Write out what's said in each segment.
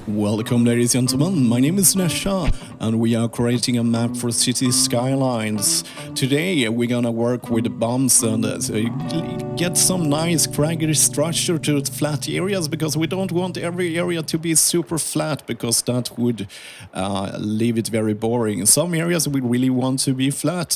Welcome, ladies and gentlemen, my name is Sunesha and we are creating a map for city skylines. Today we're gonna work with the bumps and get some nice craggy structure to flat areas, because we don't want every area to be super flat, because that would leave it very boring. Some areas we really want to be flat,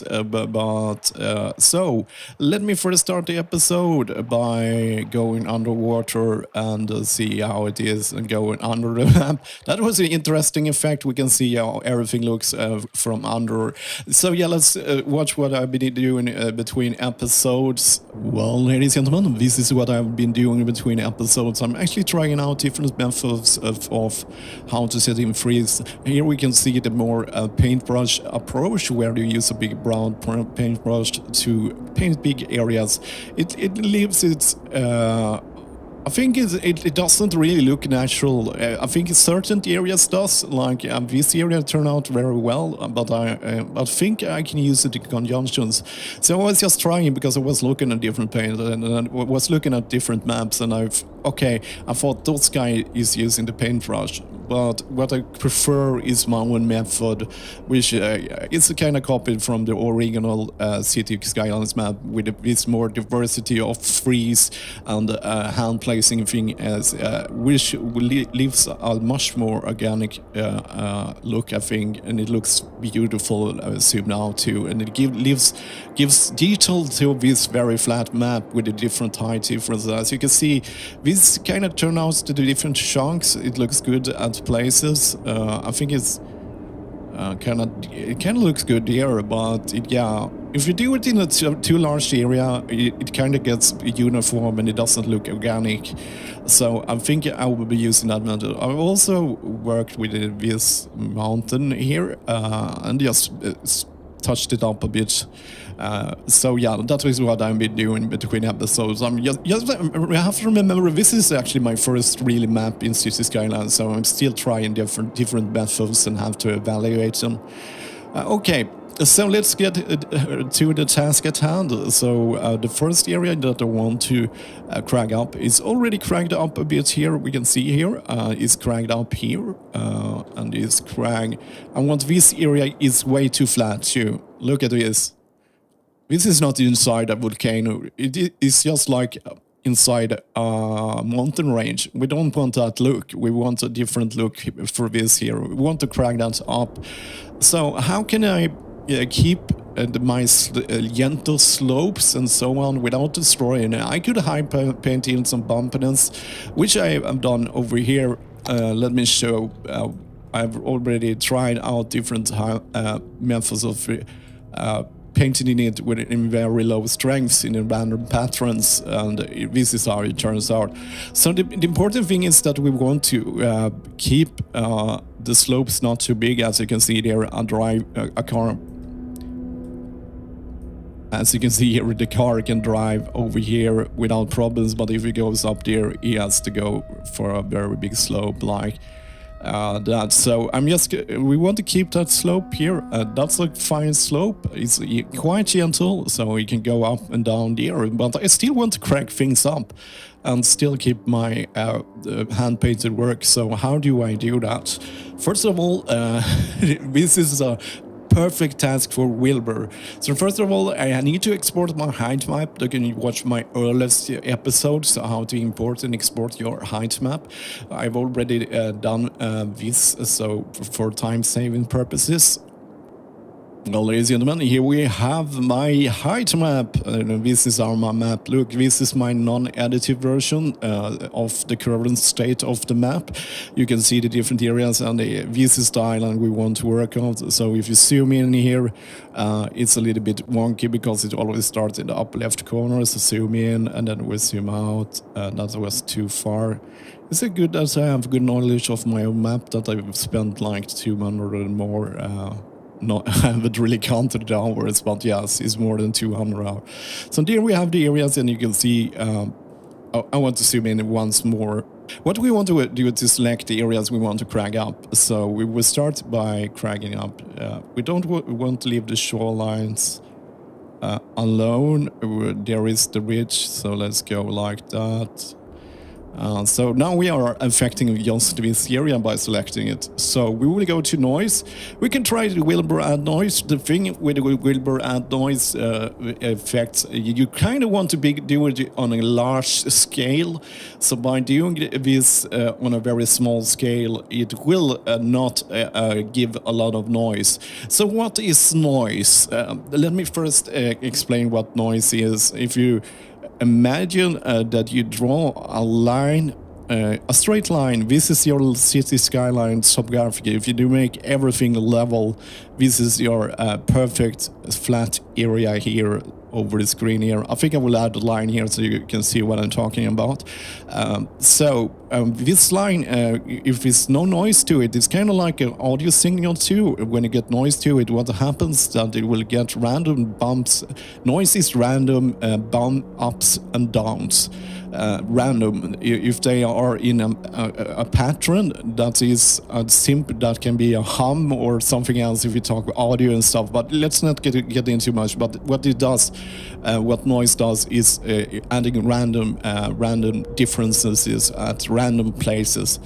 so let me first start the episode by going underwater and see how it is and going under the map. That was an interesting effect. We can see how everything looks from under. So yeah, let's watch what I've been doing between episodes. Well, ladies and gentlemen, this is what I've been doing between episodes. I'm actually trying out different methods of how to set in freeze. Here we can see the more paintbrush approach, where you use a big brown paintbrush to paint big areas. It leaves its I think it doesn't really look natural. I think certain areas does, like this area turned out very well, but I think I can use it in conjunctions. So I was just trying, because I was looking at different paint and I was looking at different maps, and I thought this guy is using the paintbrush. But what I prefer is my own method, which is kind of copied from the original City Skylines map, with this more diversity of freeze and hand placing thing, as which leaves a much more organic look, I think, and it looks beautiful zoomed out too, and it gives detail to this very flat map with the different height differences. As you can see, this kind of turn out to the different chunks. It looks good at places. I think it's it kind of looks good here, but if you do it in a too large area, it kind of gets uniform and it doesn't look organic. So I think I will be using that method. I've also worked with this mountain here and just touched it up a bit. So yeah, that is what I've been doing between episodes. I have to remember, this is actually my first really map in City Skylines, so I'm still trying different methods and have to evaluate them. Okay, so let's get to the task at hand. So the first area that I want to crag up is already cragged up a bit here. We can see here is cragged up here and is crag. I want this area is way too flat too. Look at this. This is not inside a volcano. It is just like inside a mountain range. We don't want that look. We want a different look for this here. We want to crag that up. So how can I keep my gentle slopes and so on without destroying it? I could high paint in some bumpiness, which I have done over here. Let me show. I've already tried out different methods of painting it in very low strengths in random patterns, and this is how it turns out. So the important thing is that we want to keep the slopes not too big. As you can see there, a car. As you can see here, the car can drive over here without problems, but if he goes up there, he has to go for a very big slope like that. So we want to keep that slope here. That's a fine slope. It's quite gentle, so we can go up and down there, but I still want to crack things up and still keep my hand-painted work. So how do I do that? First of all, this is a perfect task for Wilbur. So first of all, I need to export my height map. You can watch my earliest episodes, how to import and export your height map. I've already done this, so for time-saving purposes. Well, ladies and gentlemen, here we have my height map. This is my map. Look, this is my non-edited version of the current state of the map. You can see the different areas, and this is the island we want to work on. So if you zoom in here, it's a little bit wonky because it always starts in the upper left corner. So zoom in, and then we zoom out. That was too far. Is it good that I have good knowledge of my own map, that I've spent like 200 and more I haven't really counted the hours, but yes, it's more than 200 hours. So there we have the areas, and you can see, I want to zoom in once more. What we want to do is select the areas we want to crag up. So we will start by cragging up. We don't want to leave the shorelines alone. There is the ridge, so let's go like that. So now we are affecting just this area by selecting it. So we will go to noise. We can try the Wilbur add noise. The thing with the Wilbur add noise effects, you kind of want to do it on a large scale. So by doing this on a very small scale, it will not give a lot of noise. So what is noise? Let me first explain what noise is. If you imagine that you draw a line, a straight line. This is your city skyline topography. If you do make everything level, this is your perfect flat area here over the screen here. I think I will add a line here so you can see what I'm talking about. This line, if there's no noise to it, it's kind of like an audio signal too. When you get noise to it, what happens that it will get random bumps. Noise is random bump ups and downs. Random if they are in a pattern that is that can be a hum or something else if you talk audio and stuff, but let's not get into much. But what it does, what noise does is adding random differences at random places.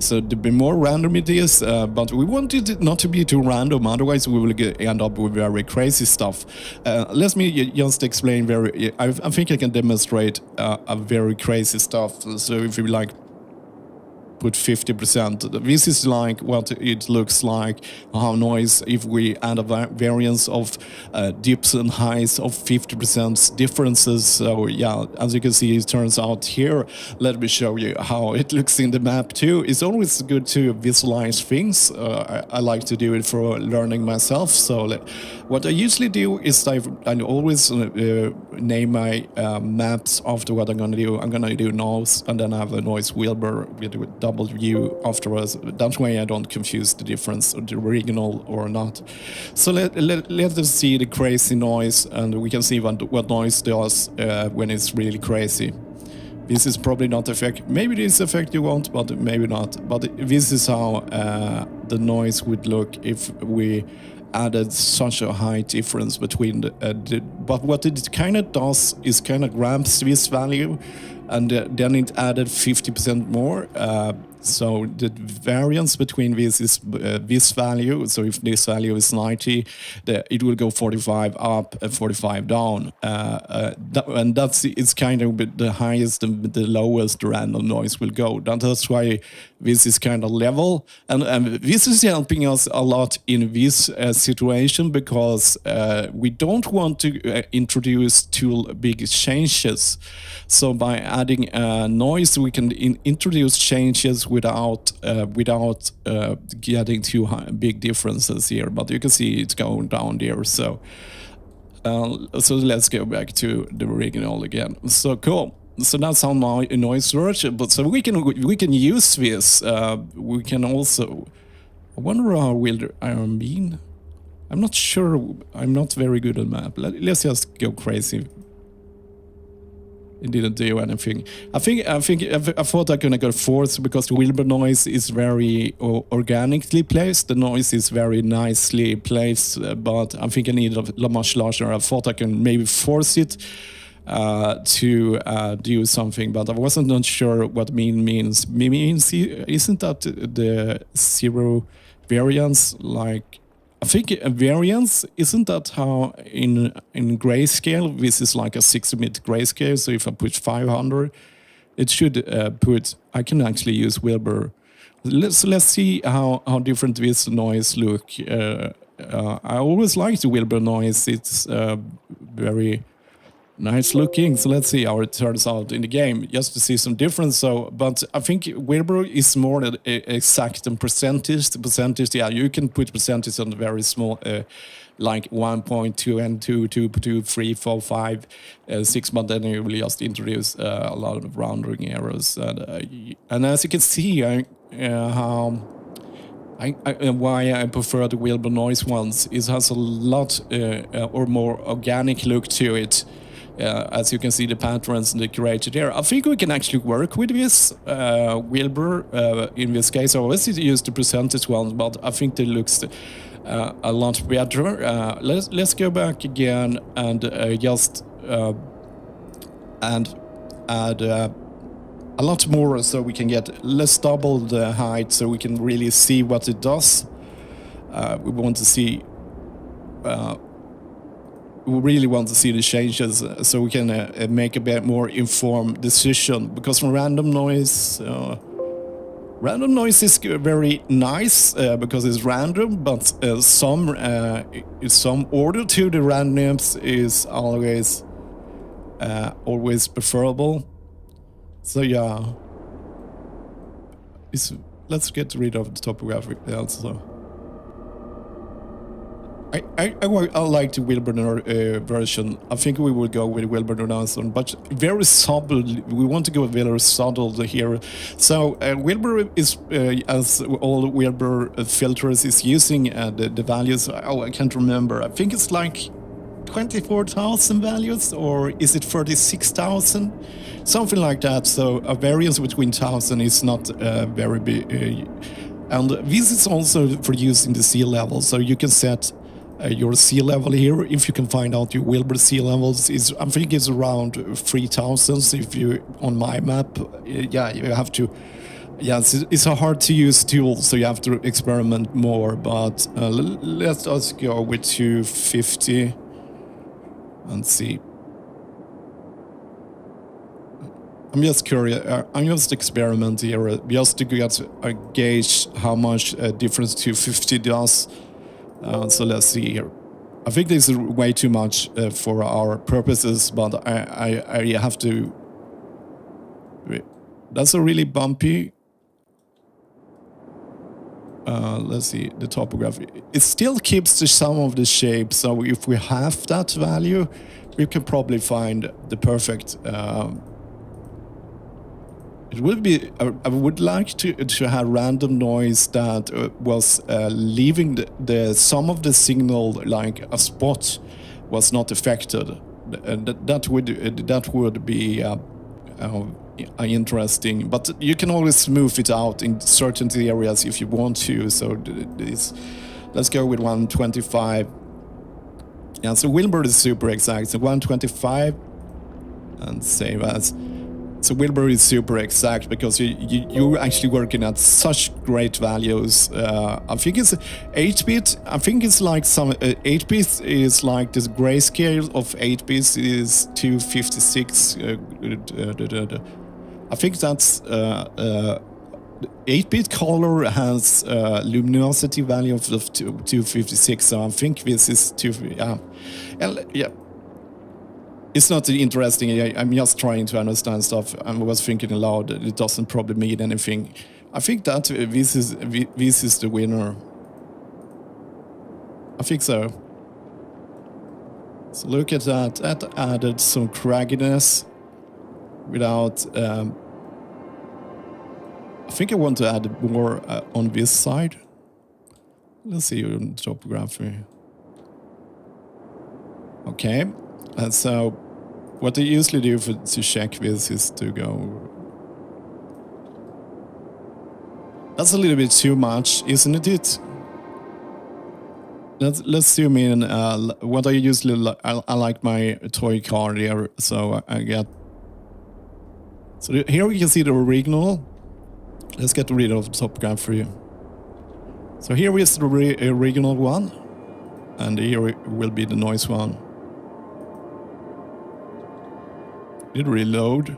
So the more random it is, but we want it not to be too random, otherwise we will end up with very crazy stuff. Let me just explain I think I can demonstrate a very crazy stuff. So if you like put 50%. This is like what it looks like, how noise, if we add a variance of dips and highs of 50% differences. So yeah, as you can see, it turns out here. Let me show you how it looks in the map too. It's always good to visualize things. I like to do it for learning myself. So what I usually do is I always name my maps after what I'm going to do. I'm going to do noise, and then I have a noise Wilbur with W afterwards. That way I don't confuse the difference of the original or not. So let us see the crazy noise, and we can see what noise does when it's really crazy. This is probably not effect. Maybe this effect you want, but maybe not. But this is how the noise would look if we added such a high difference between but what it kind of does is kind of grabs this value, and then it added 50% more. So the variance between this is this value. So if this value is 90, it will go 45 up and 45 down. And it's kind of the highest and the lowest random noise will go. That's why this is kind of level. And this is helping us a lot in this situation, because we don't want to introduce too big changes. So by adding noise, we can introduce changes without getting too big differences here. But you can see it's going down there. So let's go back to the original again. So cool. So that's how noise works. But so we can use this. We can also. I wonder how will I mean. I'm not sure. I'm not very good at map. Let's just go crazy. It didn't do anything. I thought I'm gonna go fourth because the Wilbur noise is very organically placed. The noise is very nicely placed, but I think I need a much larger. I thought I can maybe force it to do something, but I wasn't not sure what mean means. Means isn't that the zero variance? Like, I think a variance, isn't that how in grayscale, this is like a 60-bit grayscale, so if I put 500, it should I can actually use Wilbur. Let's see how different this noise look. I always like the Wilbur noise, it's very nice looking. So let's see how it turns out in the game, just to see some difference. So, but I think Wilbur is more exact than percentage. The percentage, yeah, you can put percentage on very small, like 1.2 and 2, 2, 2, 3, 4, 5, 6, but then you will just introduce a lot of rounding errors. And as you can see, why I prefer the Wilbur noise ones, it has a lot or more organic look to it. As you can see, the patterns and the created there. I think we can actually work with this Wilbur in this case. I always use the percentage ones, but I think they looks a lot better. Let's go back again and just and add a lot more, so we can get let's double the height so we can really see what it does. We want to see we really want to see the changes so we can make a bit more informed decision, because random noise is very nice because it's random, but some order to the randomness is always preferable. So yeah, let's get rid of the topographic also. I like the Wilbur version. I think we will go with Wilbur Nelson, but very subtle. We want to go very subtle here. So Wilbur is, as all Wilbur filters, is using the values. Oh, I can't remember. I think it's like 24,000 values, or is it 36,000? Something like that. So a variance between 1,000 is not very big. And this is also for using the sea level. So you can set your sea level here. If you can find out your Wilbur sea levels, is I think it's around 3,000. If you on my map, yeah, you have to. Yeah, it's a hard to use tool, so you have to experiment more. But let us go with 250 and see. I'm just curious. I'm just experimenting here, just to get a gauge how much difference 250 does. So let's see here. I think this is way too much for our purposes, but I have to. That's a really bumpy. Let's see the topography. It still keeps the sum of the shape. So if we have that value, we can probably find the perfect. It would be. I would like to have random noise that was leaving the sum of the signal, like a spot, was not affected. That would be interesting. But you can always smooth it out in certain areas if you want to. So let's go with 125. Yeah. So Wilbur is super exact. So 125, and save as. So Wilbur is super exact because you're actually working at such great values. I think it's 8-bit. I think it's like some 8-bit is like this grayscale of 8-bit is 256. I think that's 8-bit color has luminosity value of 256. So I think this is 2. Yeah. It's not interesting. I'm just trying to understand stuff. I was thinking aloud. It doesn't probably mean anything. I think that this is the winner. I think so. So look at that. That added some cragginess without. I think I want to add more on this side. Let's see on topography. Okay. And so, what I usually do to check this is to go. That's a little bit too much, isn't it? Let's zoom in. What I usually I like my toy car here, so I get. So here we can see the original. Let's get rid of the topography. So here is the original one, and here will be the noise one. Did reload.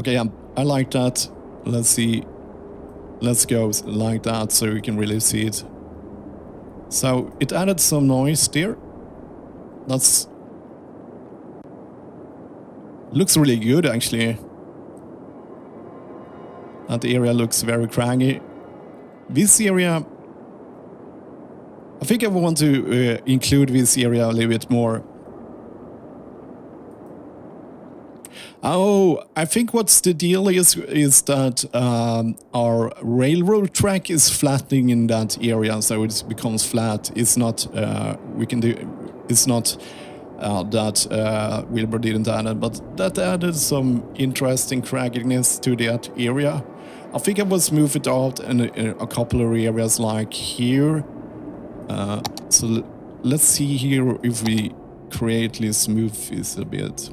Okay, I like that. Let's see. Let's go like that so we can really see it. So it added some noise there. That's looks really good actually. That area looks very craggy. This area, I think I want to include this area a little bit more. Oh, I think what's the deal is that our railroad track is flattening in that area, so it becomes flat. It's not we can do. It's not that Wilbur didn't add it, but that added some interesting cragginess to that area. I think I will smooth it out in a couple of areas like here. So let's see here if we creatively smooth this a bit.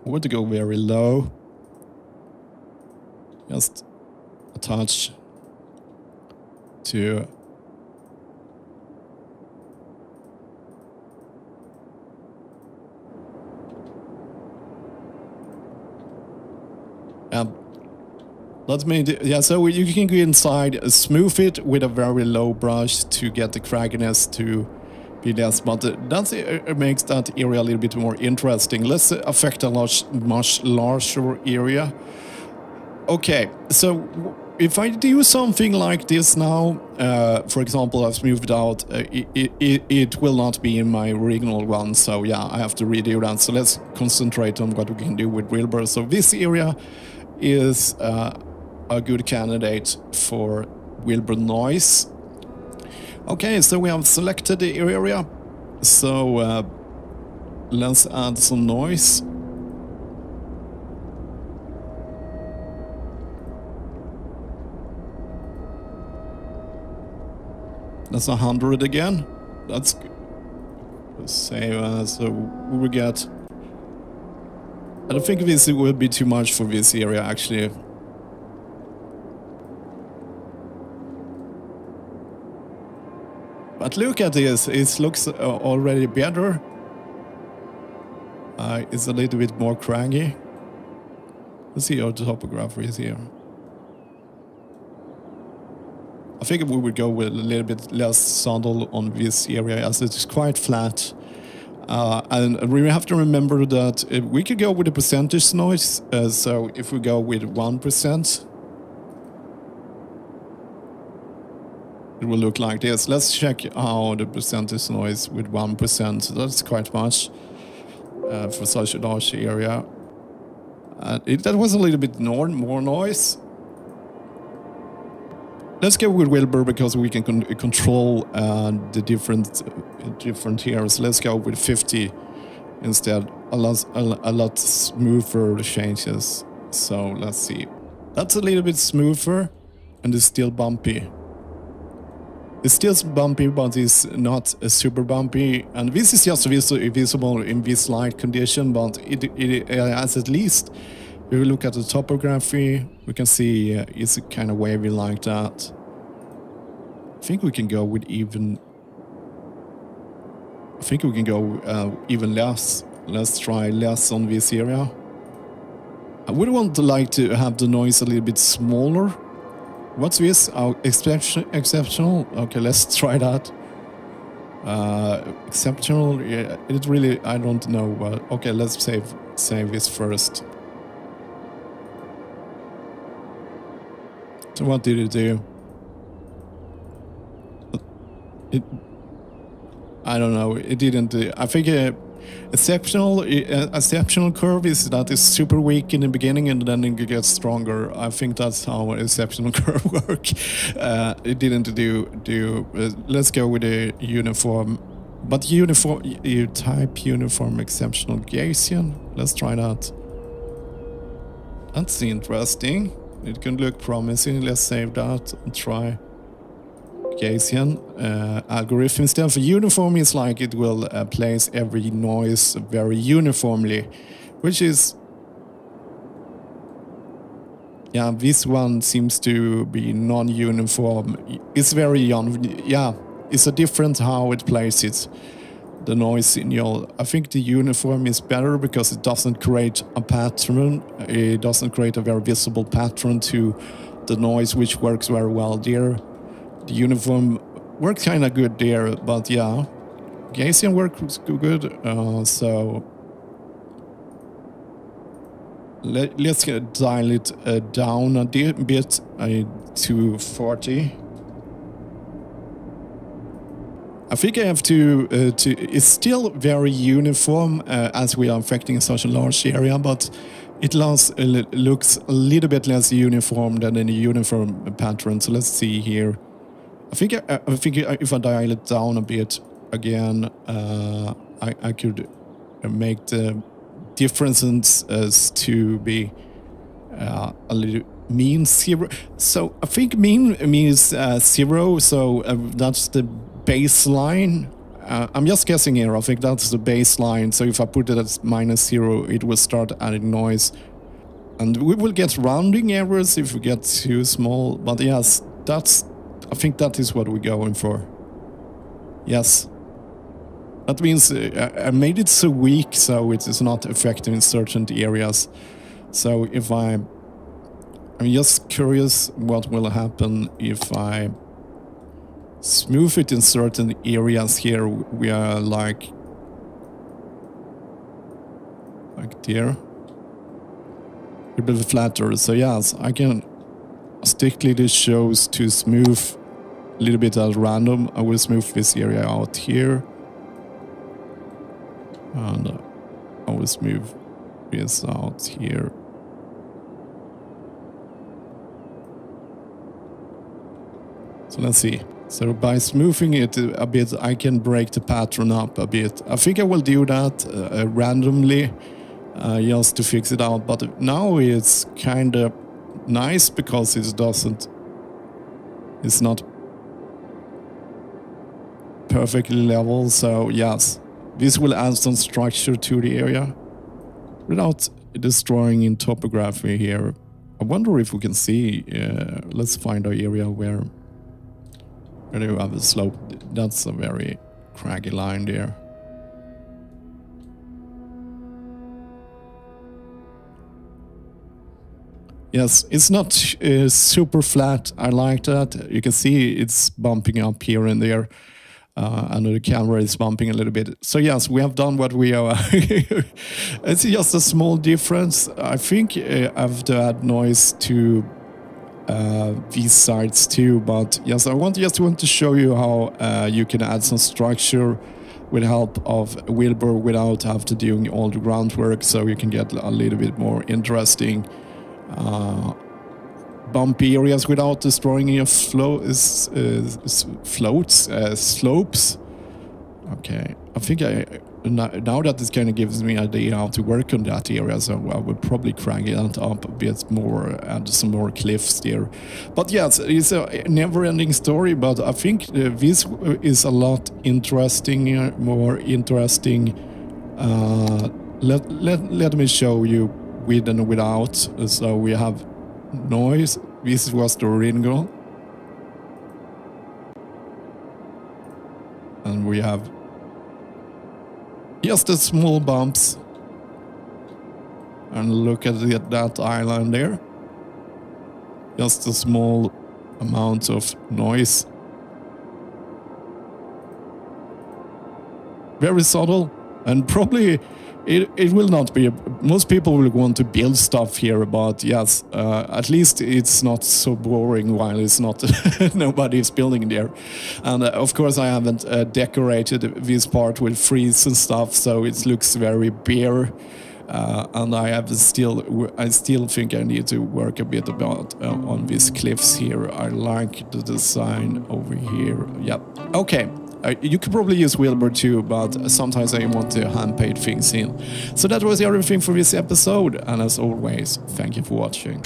I want to go very low. Just a touch to let me do, yeah, so you can go inside, smooth it with a very low brush to get the cragginess to be less, but that makes that area a little bit more interesting. Let's affect a much larger area. Okay, so if I do something like this now, for example, I've smoothed out, it will not be in my original one, so yeah, I have to redo that. So let's concentrate on what we can do with Wilbur. So this area is a good candidate for Wilbur noise. Okay, so we have selected the area, so let's add some noise. That's 100 again. That's save. So we will get. I don't think this will be too much for this area actually. But look at this. It looks already better. It's a little bit more craggy. Let's see how the topography is here. I think we would go with a little bit less saddle on this area as it's quite flat. And we have to remember that we could go with a percentage noise. So if we go with 1%, it will look like this. Let's check how the percentage noise with 1%. That's quite much for such a large area. That was a little bit more noise. Let's go with Wilbur because we can control the different here. So let's go with 50 instead. A lot smoother changes. So let's see. That's a little bit smoother, and it's still bumpy. It's still bumpy, but it's not super bumpy. And this is just visible in this light condition, but it has at least. If we look at the topography, we can see it's kind of wavy like that. I think we can go with even. I think we can go even less. Let's try less on this area. I would want to like to have the noise a little bit smaller. What's this? Oh, exceptional. Okay, let's try that. Exceptional. Yeah, it really. I don't know. But okay, let's save this first. So what did it do? I don't know. It didn't. I think exceptional curve is that it's super weak in the beginning and then it gets stronger. I think that's how exceptional curve works. It didn't do. Let's go with a uniform. But uniform. You type uniform exceptional Gaussian. Let's try that. That's interesting. It can look promising. Let's save that and try Gaussian algorithm. Instead for uniform, it's like it will place every noise very uniformly, which is, yeah, this one seems to be non-uniform. It's very yeah, it's a different how it places the noise in your. I think the uniform is better because it doesn't create a pattern. It doesn't create a very visible pattern to the noise, which works very well there. The uniform works kind of good there, but yeah, Gaussian works good. So let's dial it down a bit to 40. I think I have to. It's still very uniform as we are affecting such a large area, but it looks a little bit less uniform than in a uniform pattern. So let's see here. I think if I dial it down a bit again, I could make the differences to be a little mean zero. So I think mean means 0. So that's the baseline. I'm just guessing here. I think that's the baseline. So if I put it at -0, it will start adding noise. And we will get rounding errors if we get too small. But yes, I think that is what we're going for. Yes. That means I made it so weak so it is not effective in certain areas. So if I'm just curious what will happen if I smooth it in certain areas here. We are like there. A bit flatter. So yes, I can strictly this shows to smooth a little bit at random. I will smooth this area out here. And I will smooth this out here. So let's see. So by smoothing it a bit, I can break the pattern up a bit. I think I will do that randomly, just to fix it out. But now it's kind of nice because it's not perfectly level. So yes, this will add some structure to the area without destroying in topography here. I wonder if we can see, let's find our area where you have a slope. That's a very craggy line there. Yes, it's not super flat. I like that. You can see it's bumping up here and there. And the camera is bumping a little bit. So yes, we have done what we are. It's just a small difference. I think I have to add noise to these sides too. But yes, I just want to show you how you can add some structure with help of Wilbur without have to doing all the groundwork. So you can get a little bit more interesting bumpy areas without destroying your slopes. Okay, I think now that this kind of gives me an idea how to work on that area, so I would probably crank it up a bit more, add some more cliffs there. But yes, it's a never-ending story, but I think this is a lot interesting, more interesting. Let me show you with and without. So we have noise. This was the original. And we have just the small bumps. And look at that island there. Just a small amount of noise. Very subtle. And probably it will not be. Most people will want to build stuff here, but yes, at least it's not so boring while it's not nobody is building there. And of course, I haven't decorated this part with trees and stuff, so it looks very bare. And I still think I need to work a bit about on these cliffs here. I like the design over here. Yeah. Okay. You could probably use Wilbur too, but sometimes I want to hand-paint things in. So that was everything for this episode, and as always, thank you for watching.